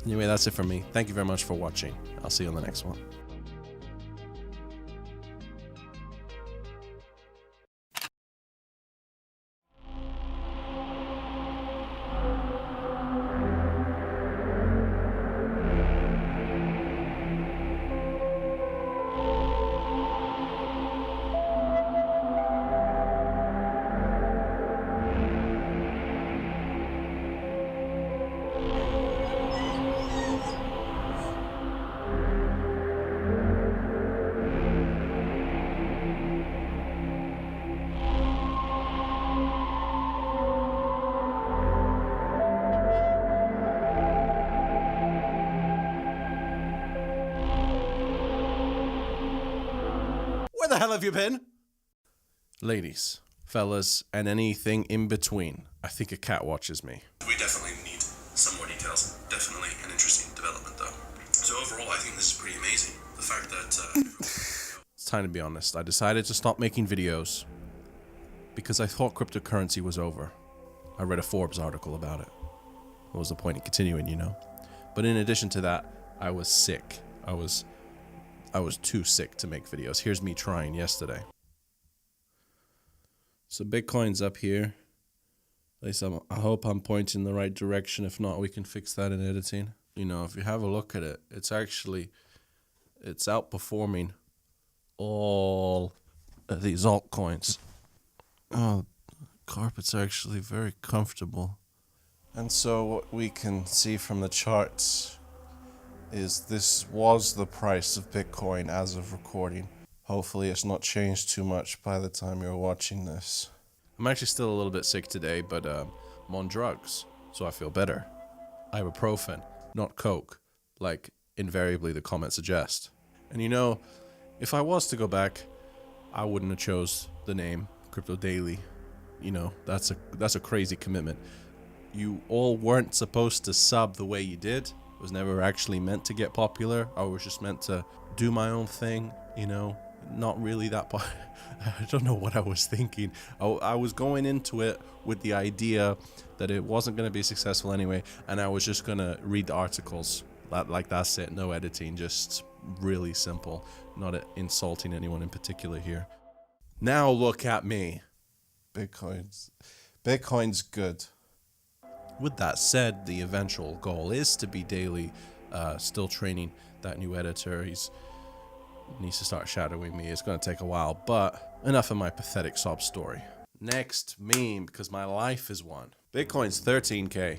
Anyway, that's it from me. Thank you very much for watching. I'll see you on the next one. Where the hell have you been? Ladies, fellas, and anything in between. I think a cat watches me. We definitely need some more details. Definitely an interesting development, though. So overall, I think this is pretty amazing. The fact that... It's time to be honest. I decided to stop making videos because I thought cryptocurrency was over. I read a Forbes article about it. What was the point in continuing, you know? But in addition to that, I was sick. I was too sick to make videos. Here's me trying yesterday. So Bitcoin's up here. At least I hope I'm pointing in the right direction. If not, we can fix that in editing. You know, if you have a look at it, it's outperforming all of these altcoins. Oh, carpet's actually very comfortable. And so what we can see from the charts is this was the price of Bitcoin as of recording. Hopefully it's not changed too much by the time you're watching this. I'm actually still a little bit sick today, but I'm on drugs, so I feel better. Ibuprofen, not Coke, like invariably the comments suggest. And you know, if I was to go back, I wouldn't have chose the name Crypto Daily. You know, that's a crazy commitment. You all weren't supposed to sub the way you did. It was never actually meant to get popular. I was just meant to do my own thing, you know, not really that I don't know what I was thinking. I was going into it with the idea that it wasn't going to be successful anyway, and I was just going to read the articles. Like that's it, no editing, just really simple, not insulting anyone in particular here. Now look at me. Bitcoin's good. With that said, the eventual goal is to be daily, still training that new editor. He needs to start shadowing me. It's going to take a while, but enough of my pathetic sob story. Next meme, because my life is one. Bitcoin's 13K.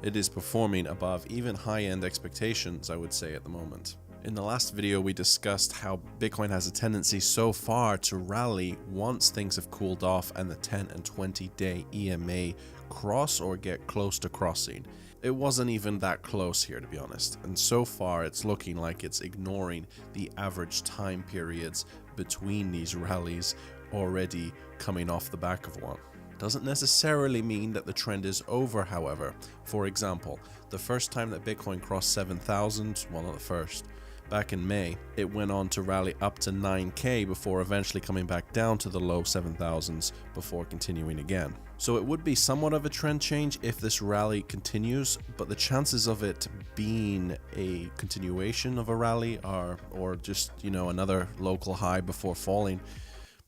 It is performing above even high-end expectations, I would say, at the moment. In the last video, we discussed how Bitcoin has a tendency so far to rally once things have cooled off and the 10 and 20-day EMA cross or get close to crossing. It wasn't even that close here, to be honest, and so far it's looking like it's ignoring the average time periods between these rallies already coming off the back of one. Doesn't necessarily mean that the trend is over, however. For example, the first time that Bitcoin crossed 7,000, well, not the first, back in May, it went on to rally up to 9K before eventually coming back down to the low 7,000s before continuing again. So it would be somewhat of a trend change if this rally continues, but the chances of it being a continuation of a rally or just, you know, another local high before falling,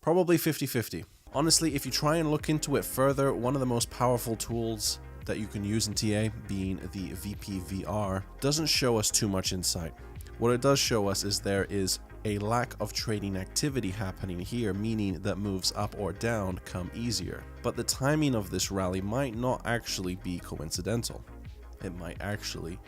probably 50-50. Honestly, if you try and look into it further, one of the most powerful tools that you can use in TA, being the VPVR, doesn't show us too much insight. What it does show us is there is a lack of trading activity happening here, meaning that moves up or down come easier. But the timing of this rally might not actually be coincidental. It might actually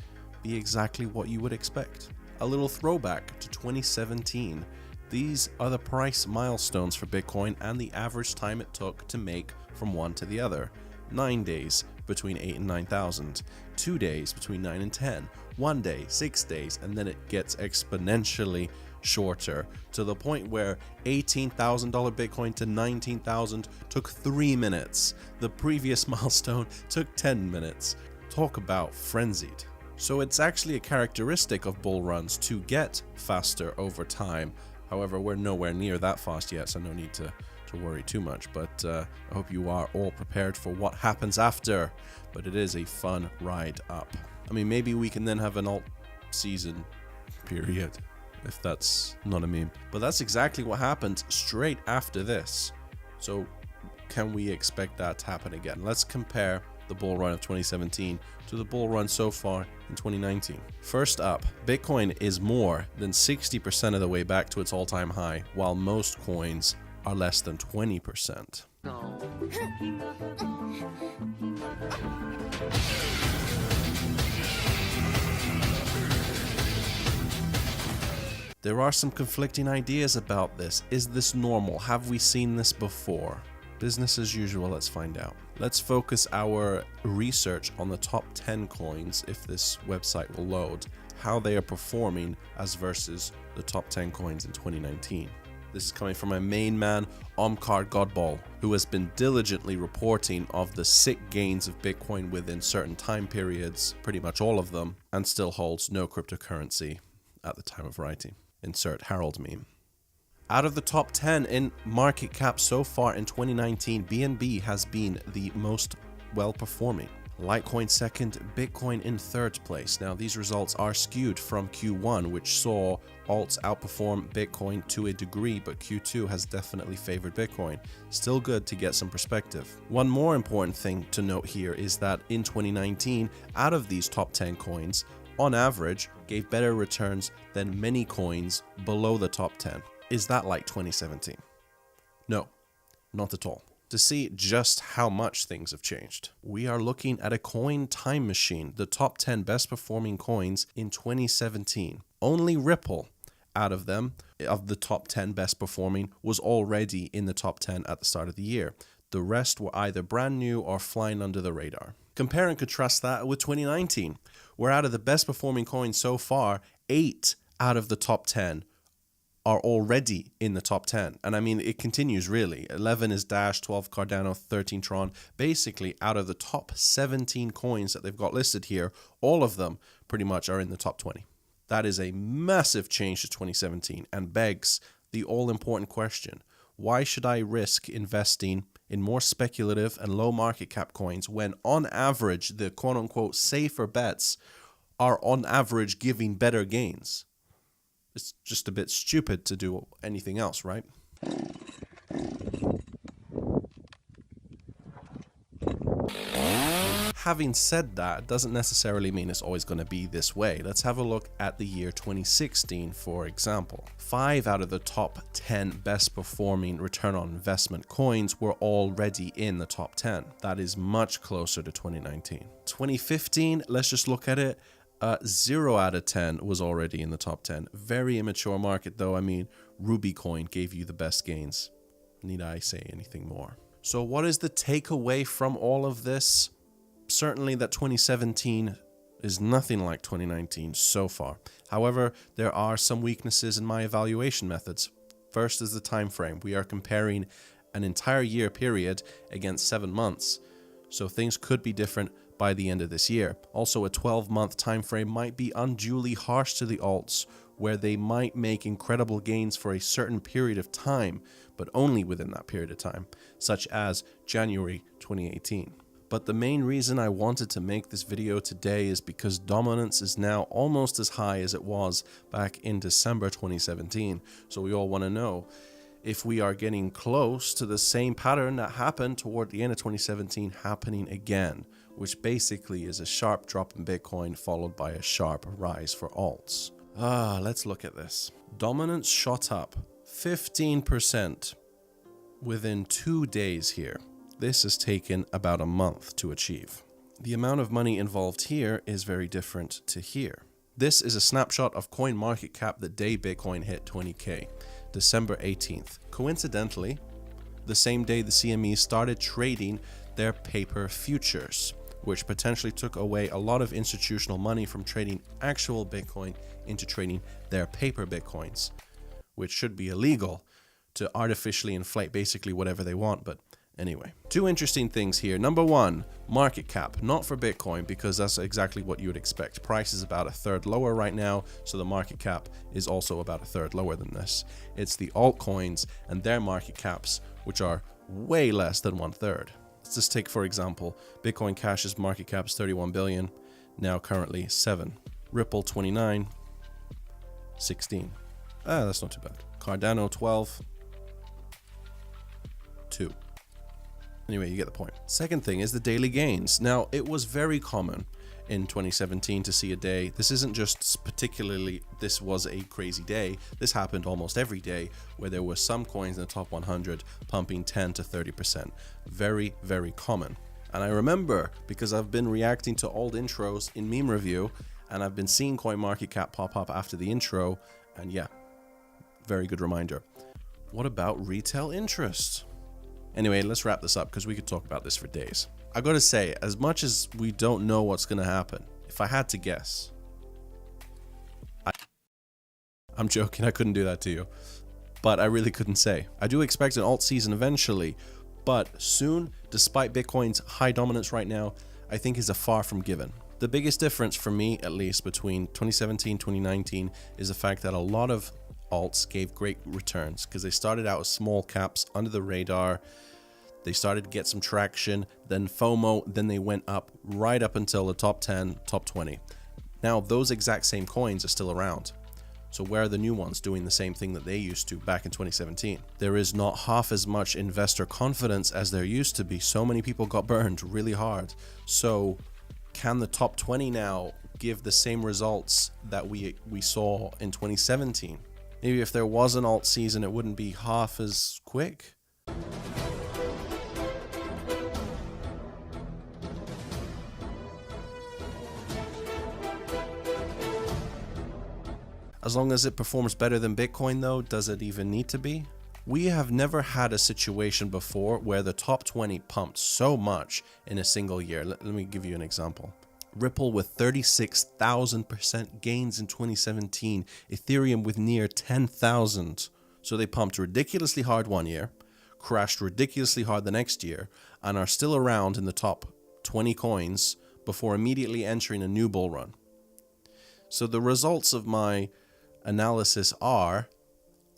be exactly what you would expect. A little throwback to 2017. These are the price milestones for Bitcoin and the average time it took to make from one to the other. 9 days between 8 and 9,000, 2 days between 9 and 10, 1 day, 6 days, and then it gets exponentially shorter to the point where $18,000 Bitcoin to 19,000 took 3 minutes. The previous milestone took 10 minutes. Talk about frenzied. So it's actually a characteristic of bull runs to get faster over time. However, we're nowhere near that fast yet, so no need to worry too much, but I hope you are all prepared for what happens after. But it is a fun ride up. I mean, maybe we can then have an alt season period, if that's not a meme. But that's exactly what happened straight after this. So can we expect that to happen again? Let's compare the bull run of 2017 to the bull run so far in 2019. First up, Bitcoin is more than 60% of the way back to its all-time high, while most coins are less than 20%. There are some conflicting ideas about this. Is this normal? Have we seen this before? Business as usual, let's find out. Let's focus our research on the top 10 coins, if this website will load, how they are performing as versus the top 10 coins in 2019. This is coming from my main man, Omkar Godball, who has been diligently reporting of the sick gains of Bitcoin within certain time periods, pretty much all of them, and still holds no cryptocurrency at the time of writing. Insert Harold meme. Out of the top 10 in market cap so far in 2019, BNB has been the most well-performing. Litecoin second, Bitcoin in third place. Now these results are skewed from Q1, which saw alts outperform Bitcoin to a degree, but Q2 has definitely favored Bitcoin. Still good to get some perspective. One more important thing to note here is that in 2019, out of these top 10 coins, on average, gave better returns than many coins below the top 10. Is that like 2017? No, not at all. To see just how much things have changed, we are looking at a coin time machine, the top 10 best performing coins in 2017. Only Ripple out of them, of the top 10 best performing, was already in the top 10 at the start of the year. The rest were either brand new or flying under the radar. Compare and contrast that with 2019, where out of the best performing coins so far, 8 out of the top 10 are already in the top 10. And I mean, it continues really. 11 is Dash, 12 Cardano, 13 Tron. Basically, out of the top 17 coins that they've got listed here, all of them pretty much are in the top 20. That is a massive change to 2017 and begs the all-important question. Why should I risk investing in more speculative and low market cap coins when on average the quote-unquote safer bets are on average giving better gains? It's just a bit stupid to do anything else, right? Having said that, doesn't necessarily mean it's always going to be this way. Let's have a look at the year 2016, for example. 5 out of the top 10 best performing return on investment coins were already in the top 10. That is much closer to 2019. 2015, let's just look at it. 0 out of 10 was already in the top 10. Very immature market though. I mean, Ruby coin gave you the best gains. Need I say anything more? So what is the takeaway from all of this? Certainly that 2017 is nothing like 2019 so far. However, there are some weaknesses in my evaluation methods. First is the time frame. We are comparing an entire year period against 7 months. So things could be different by the end of this year. Also, a 12-month time frame might be unduly harsh to the alts, where they might make incredible gains for a certain period of time, but only within that period of time, such as January 2018. But the main reason I wanted to make this video today is because dominance is now almost as high as it was back in December 2017. So we all want to know if we are getting close to the same pattern that happened toward the end of 2017 happening again, which basically is a sharp drop in Bitcoin followed by a sharp rise for alts. Let's look at this. Dominance shot up 15% within 2 days here. This has taken about a month to achieve. The amount of money involved here is very different to here. This is a snapshot of CoinMarketCap the day Bitcoin hit 20K, December 18th. Coincidentally, the same day the CME started trading their paper futures, which potentially took away a lot of institutional money from trading actual Bitcoin into trading their paper Bitcoins, which should be illegal to artificially inflate basically whatever they want. But anyway, 2 interesting things here. Number 1, market cap, not for Bitcoin, because that's exactly what you would expect. Price is about a third lower right now, so the market cap is also about a third lower than this. It's the altcoins and their market caps, which are way less than 1/3. Let's just take, for example, Bitcoin Cash's market cap is 31 billion. now currently 7. Ripple 29, 16. That's not too bad. Cardano 12, 2. Anyway, you get the point. Second thing is the daily gains. Now, it was very common in 2017 to see a day. This isn't just particularly, this was a crazy day. This happened almost every day where there were some coins in the top 100 pumping 10 to 30%. Very, very common. And I remember, because I've been reacting to old intros in Meme Review, and I've been seeing CoinMarketCap pop up after the intro, and yeah, very good reminder. What about retail interest? Anyway, let's wrap this up because we could talk about this for days. I gotta say, as much as we don't know what's gonna happen, if I had to guess, I'm joking, I couldn't do that to you, but I really couldn't say. I do expect an alt season eventually, but soon, despite Bitcoin's high dominance right now, I think is a far from given. The biggest difference for me, at least, between 2017 2019 is the fact that a lot of alts gave great returns because they started out as small caps under the radar. They started to get some traction, then FOMO, then they went up right up until the top 10, top 20. Now those exact same coins are still around. So where are the new ones doing the same thing that they used to back in 2017? There is not half as much investor confidence as there used to be. So many people got burned really hard. So can the top 20 now give the same results that we saw in 2017? Maybe if there was an alt season, it wouldn't be half as quick. As long as it performs better than Bitcoin though, does it even need to be? We have never had a situation before where the top 20 pumped so much in a single year. Let me give you an example. Ripple with 36,000% gains in 2017, Ethereum with near 10,000. So they pumped ridiculously hard one year, crashed ridiculously hard the next year, and are still around in the top 20 coins before immediately entering a new bull run. So the results of my analysis are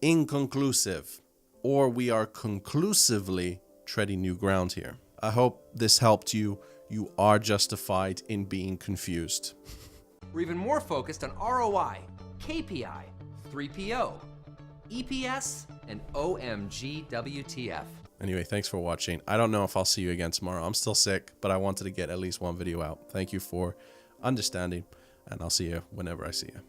inconclusive, or we are conclusively treading new ground here. I hope this helped you. You are justified in being confused. We're even more focused on ROI, KPI, 3PO, EPS, and OMG WTF. Anyway, thanks for watching. I don't know if I'll see you again tomorrow. I'm still sick, but I wanted to get at least one video out. Thank you for understanding, and I'll see you whenever I see you.